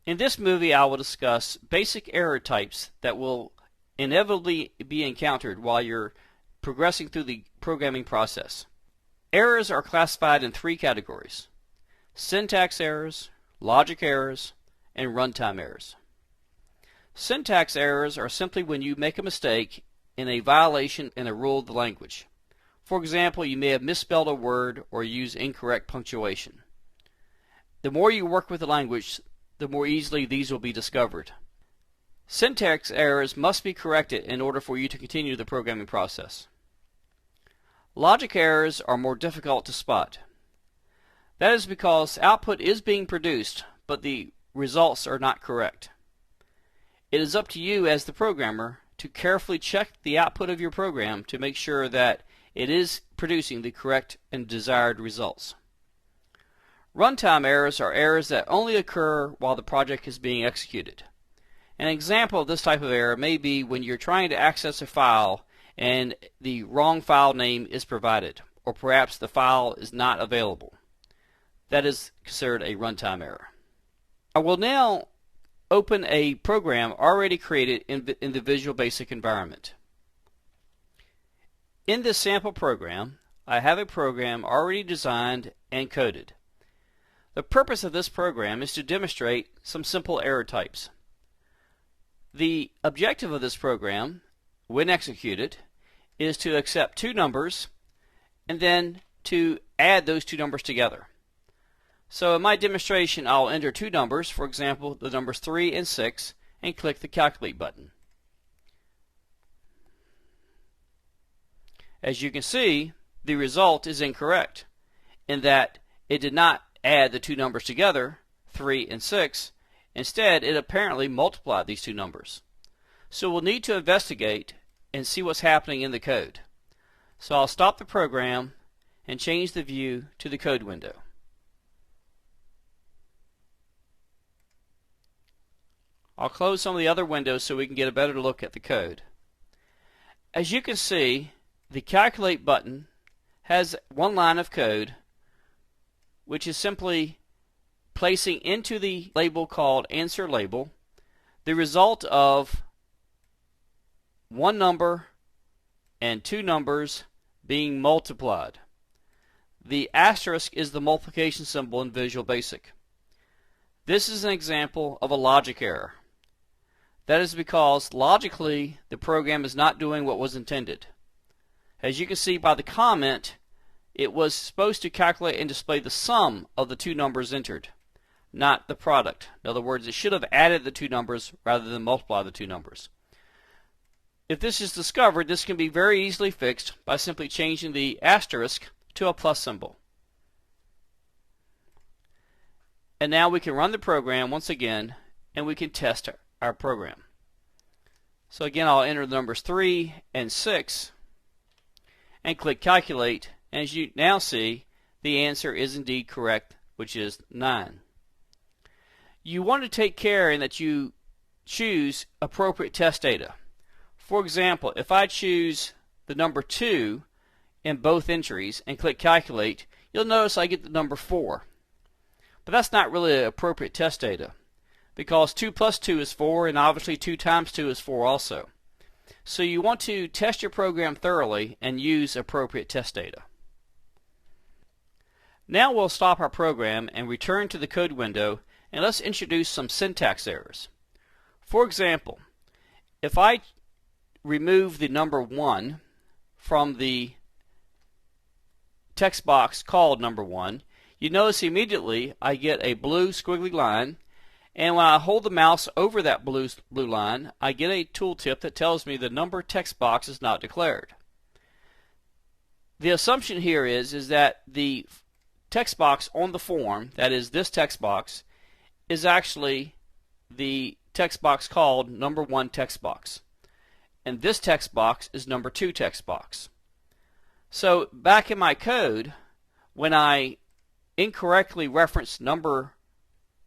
In this movie, I will discuss basic error types that will inevitably be encountered while you're progressing through the programming process. Errors are classified in three categories: syntax errors, logic errors, and runtime errors. Syntax errors are simply when you make a mistake in a violation in a rule of the language. For example, you may have misspelled a word or use incorrect punctuation. The more you work with the language, the more easily these will be discovered. Syntax errors must be corrected in order for you to continue the programming process. Logic errors are more difficult to spot. That is because output is being produced, but the results are not correct. It is up to you as the programmer to carefully check the output of your program to make sure that it is producing the correct and desired results. Runtime errors are errors that only occur while the project is being executed. An example of this type of error may be when you're trying to access a file and the wrong file name is provided, or perhaps the file is not available. That is considered a runtime error. I will now open a program already created in the Visual Basic environment. In this sample program, I have a program already designed and coded. The purpose of this program is to demonstrate some simple error types. The objective of this program, when executed, is to accept two numbers and then to add those two numbers together. So in my demonstration, I'll enter two numbers, for example, the numbers 3 and 6, and click the Calculate button. As you can see, the result is incorrect in that it did not add the two numbers together, 3 and 6. Instead, it apparently multiplied these two numbers. So we'll need to investigate and see what's happening in the code. So I'll stop the program and change the view to the code window. I'll close some of the other windows so we can get a better look at the code. As you can see, the Calculate button has one line of code which is simply placing into the label called Answer Label the result of one number and two numbers being multiplied. The asterisk is the multiplication symbol in Visual Basic. This is an example of a logic error. That is because logically the program is not doing what was intended. As you can see by the comment, it was supposed to calculate and display the sum of the two numbers entered, not the product. In other words, it should have added the two numbers rather than multiply the two numbers. If this is discovered, this can be very easily fixed by simply changing the asterisk to a plus symbol. And now we can run the program once again and we can test our program. So again, I'll enter the numbers 3 and 6 and click Calculate. And as you now see, the answer is indeed correct, which is 9. You want to take care in that you choose appropriate test data. For example, if I choose the number 2 in both entries and click Calculate, you'll notice I get the number 4. But that's not really appropriate test data, because 2 plus 2 is 4, and obviously 2 times 2 is 4 also. So you want to test your program thoroughly and use appropriate test data. Now we'll stop our program and return to the code window, and let's introduce some syntax errors. For example, if I remove the number 1 from the text box called number 1, you notice immediately I get a blue squiggly line, and when I hold the mouse over that blue line, I get a tooltip that tells me the number text box is not declared. The assumption here is that the text box on the form, that is this text box, is actually the text box called number 1 text box. And this text box is number 2 text box. So back in my code, when I incorrectly reference number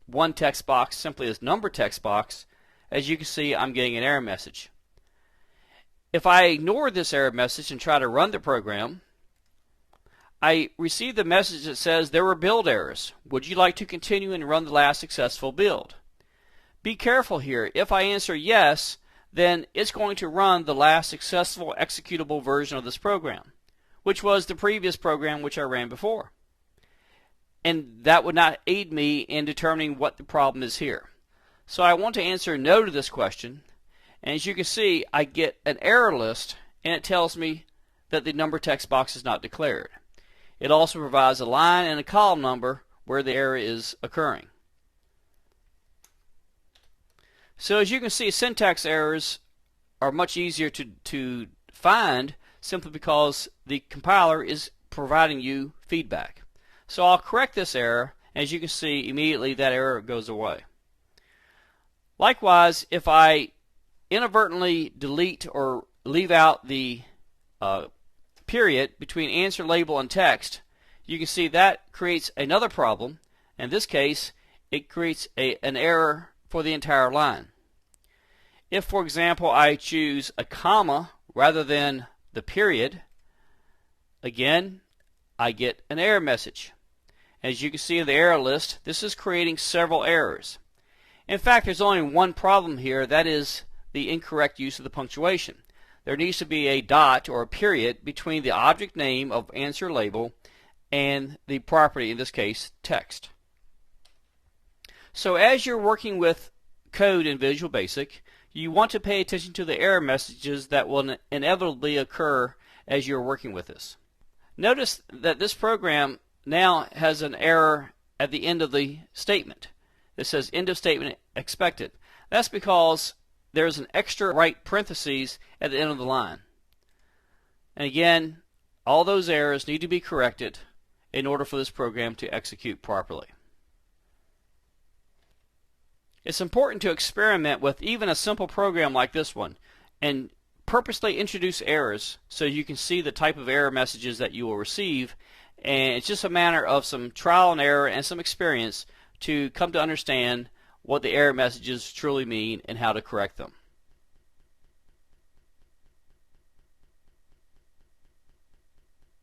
1 text box simply as number text box, as you can see, I'm getting an error message. If I ignore this error message and try to run the program, I receive the message that says there were build errors. Would you like to continue and run the last successful build? Be careful here. If I answer yes, then it's going to run the last successful executable version of this program, which was the previous program which I ran before. And that would not aid me in determining what the problem is here. So I want to answer no to this question, and as you can see, I get an error list, and it tells me that the number text box is not declared. It also provides a line and a column number where the error is occurring. So as you can see, syntax errors are much easier to find simply because the compiler is providing you feedback. So I'll correct this error. As you can see, immediately that error goes away. Likewise, if I inadvertently delete or leave out the period between answer label and text, you can see that creates another problem. In this case, it creates an error for the entire line. If, for example, I choose a comma rather than the period, again, I get an error message. As you can see in the error list, this is creating several errors. In fact, there's only one problem here, that is the incorrect use of the punctuation. There needs to be a dot or a period between the object name of answer label and the property, in this case, text. So as you're working with code in Visual Basic, you want to pay attention to the error messages that will inevitably occur as you're working with this. Notice that this program now has an error at the end of the statement. It says end of statement expected. That's because there's an extra right parentheses at the end of the line. And again, all those errors need to be corrected in order for this program to execute properly. It's important to experiment with even a simple program like this one and purposely introduce errors so you can see the type of error messages that you will receive, and it's just a matter of some trial and error and some experience to come to understand what the error messages truly mean and how to correct them.